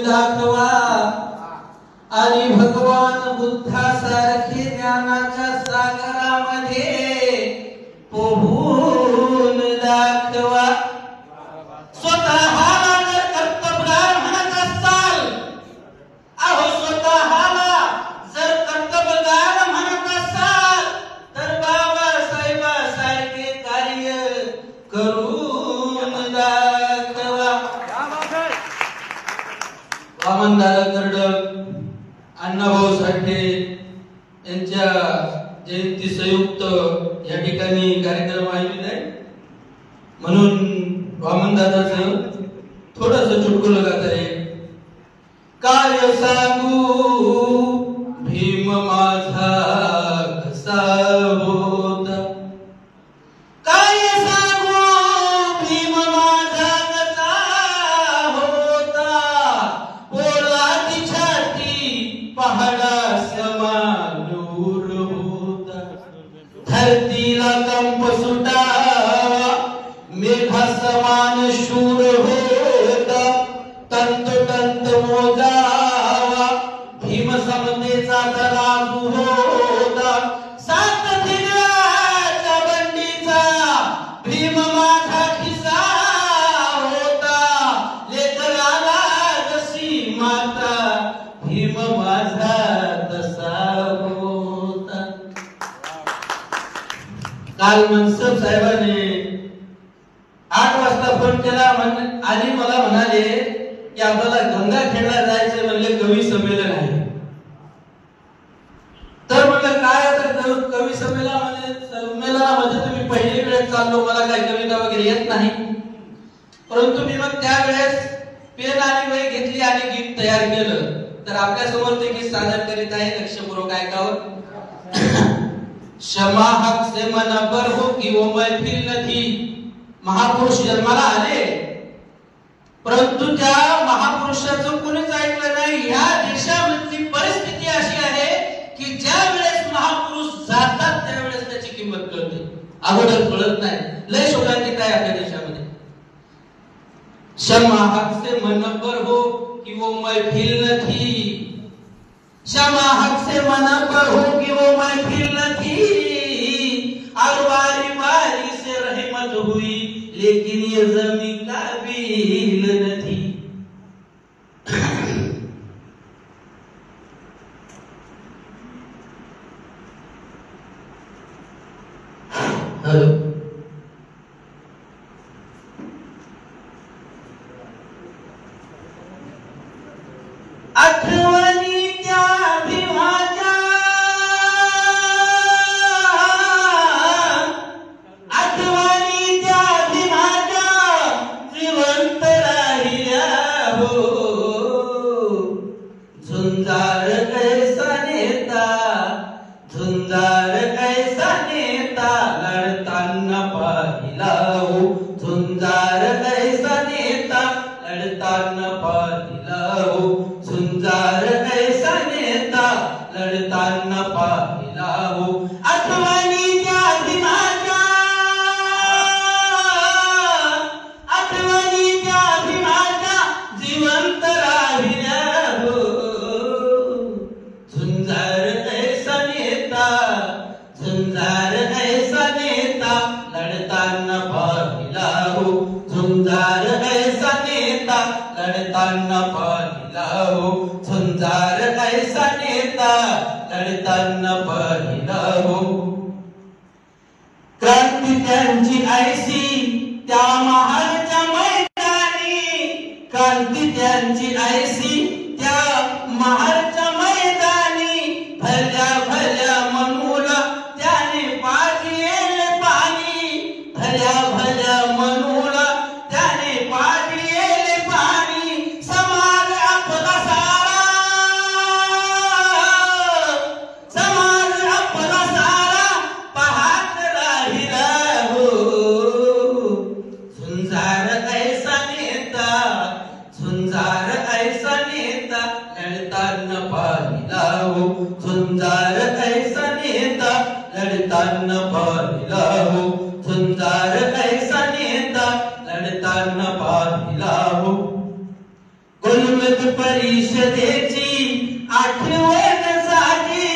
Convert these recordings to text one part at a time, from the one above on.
दाखवा आणि भगवान बुद्धासारखे ज्ञानाच्या सागरामध्ये पोहून दाखवा। स्वतःला जर कर्तबगार म्हणत असाल, अहो स्वतःला जर कर्तबगार म्हणत असाल तर बाबासाहेबांसारखे कार्य करून दाखवा। वामनदादा कर्डक, अण्णाभाऊ साठे यांच्या जयंती संयुक्त या ठिकाणी कार्यक्रम आयोजित आहे, म्हणून वामनदादाचं थोडंसं चुटकुलं गात आहे। काय सांगू भीम माझा कसा होता, काय सांगू भीम माझा कसा होता, पोलादी छाती पहाडा समानूर होता, धरतीला कंप सुटावा मेघा समान शूर होता, तंत तंत मोजावा भीम समतेचा तराजू होता, सात दिव्याच्या बंडीचा भीम माझा खिसा होता, लेकराला जशी माता भीम माझा तसा होता। काल मनसब साहेबांनी 8 वाजता फोन केला आणि मला म्हणाले की आपल्याला गंगाखेडला जायचं, म्हणले कवी संमेलन आहे। तर म्हटलं काय आता कवी संमेलनामध्ये तुम्ही पहिली वेळेस चाललो, मला काही कविता वगैरे येत नाही, परंतु मी मग त्यावेळेस पेन आणि वही घेतली आणि गीत तयार केलं। तर आपल्या समोर ते गीत सादर करीत आहे, लक्षपूर्वक ऐकावं। क्षमा हक से मनबर हो कि वो महफिल नथी, महापुरुष जन्माला आले परंतु त्या महापुरुषाचं कोणीच ऐकलं नाही। या देशामधली परिस्थिती अशी आहे की ज्या वेळेस महापुरुष जातात त्यावेळेस त्याची किंमत कळते, अगोदर कळत नाही। लय शोकांतिक आहे आपल्या देशामध्ये। क्षमा हक से मनबर हो कि वो महफिल नथी, क्षमा हक से मनबर हो कि वो महफिल नथी, और बारी बारी से रहमत हुई लेकिन ये ज़मीन काबिल नथी। हेलो, आठवणी त्या भीमाच्या, आठवणी त्या भीमाच्या जिवंत राहिल्या हो, झुंजार कैसा नेता, झुंजार कैसा नेता लढताना पाहिला हो, झुंजार कैसा नेता लढताना पाहिला हो, झुंजार कैसा नेता लढताना पाहिला हो। आठवणी त्या भीमाच्या, आठवणी त्या भीमाच्या जिवंत राहिल्या हो, झुंजार कैसा नेता, झुंजार कैसा नेता लढताना पाहिला हो, झुंजार कैसा नेता लढताना पाहिला हो, झुंजार कैसा नेता लढताना पाहिला हो। क्रांती त्यांची ऐसी त्या महालच्या मैदानी, क्रांती त्यांची ऐसी त्या महालच्या मैदानी, भल्या भल्या मनूला त्याने पाजिले पाणी, भल्या भल्या मनूला त्याने पाजिले पाणी, समाज आपला सारा, समाज आपला सारा पाहत राहिला हो, झुंजार ऐसा नेता, झुंजार ऐसा नेता लढताना पाहिला हो, झुंजार ऐसा नेता लढताना पाहिला हो, झुंजार ऐसा नेता लढताना पाहिला हो। गोलमेज परिषदेची आठवण साधी,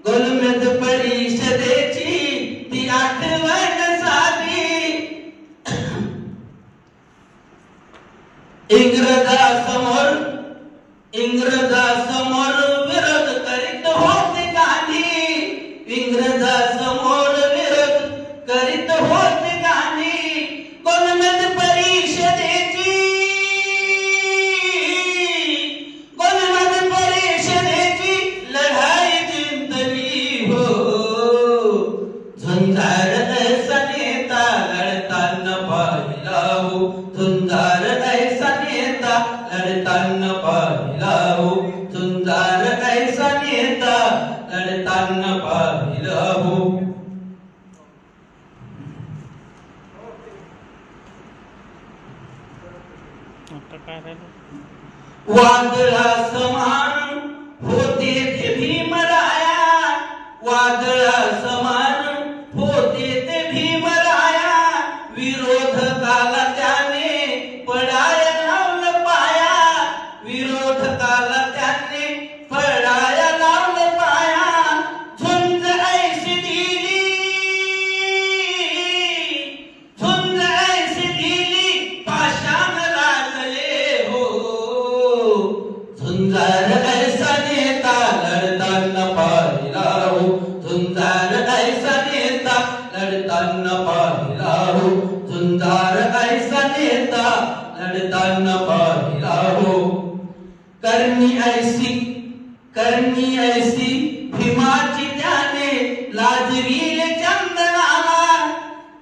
गोलमेज परिषदेची ती आठवण साधी. इंग्रजासमोर विरोध करीत होते गांधी, इंग्रजासमोर विरोध करीत होते गांधी. गोलमेज परिषदेची, गोलमेज परिषदेची लढाई जिंकली हो. झुंजार ऐसा नेता लढताना पाहिला हो, झुंजार ऐसा नेता लढताना पाहिला हो, झुंजार ऐसा नेता लढताना पाहिला हो. वादळा समान होते ते भीमराया, वादळा समान होते ते भीमराया. विरोधकाला त्याने पडाया लावलं पाया, विरोधकाला त्याने पडाया लावलं पाया. झुंज ऐशी दिली, झुंज ऐशी दिली पाषाण लागले हो. झुंजार ऐसा नेता लढताना पाहिला हो, झुंजार ऐसा नेता लढताना पाहिला हो, झुंजार ऐसा नेता लढताना पाहिला हो. करणी ऐसी भीमाची त्याने लाजवील चंदनाला,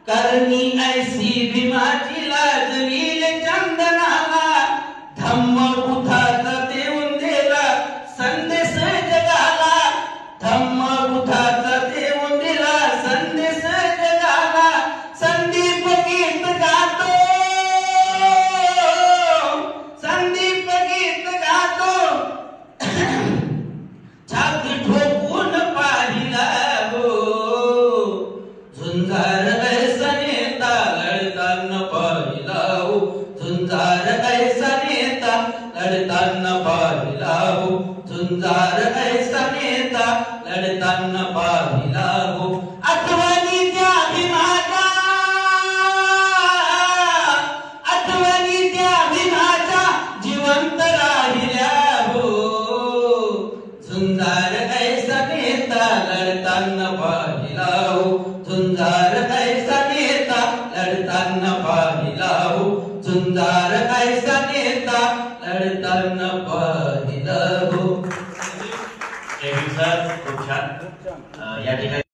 करणी ऐसी भीमाची लाजवील चंदनाला. धम्म बुद्धाचा देऊन दिला संदेश जगाला, धम्म बुद्धाचा देऊन दिला संदेश जगाला. संदीप गीत गातो, संदीप गीत गातो छाती ठोकून पाहिला हो. झुंजार ऐसा नेता लढताना पाहिला हो, झुंजार ऐसा नेता लढताना पाहिला हो, झुंजार ऐसा नेता लढताना पाहिला हो. आठवणी त्या भीमाच्या, आठवणी त्या भीमाच्या जिवंत राहिल्या हो. झुंजार ऐसा नेता लढताना पाहिला हो, झुंजार ऐसा नेता लढताना पाहिला हो, झुंजार ऐसा नेता लढताना पाहिला हो. खूप छान या ठिकाणी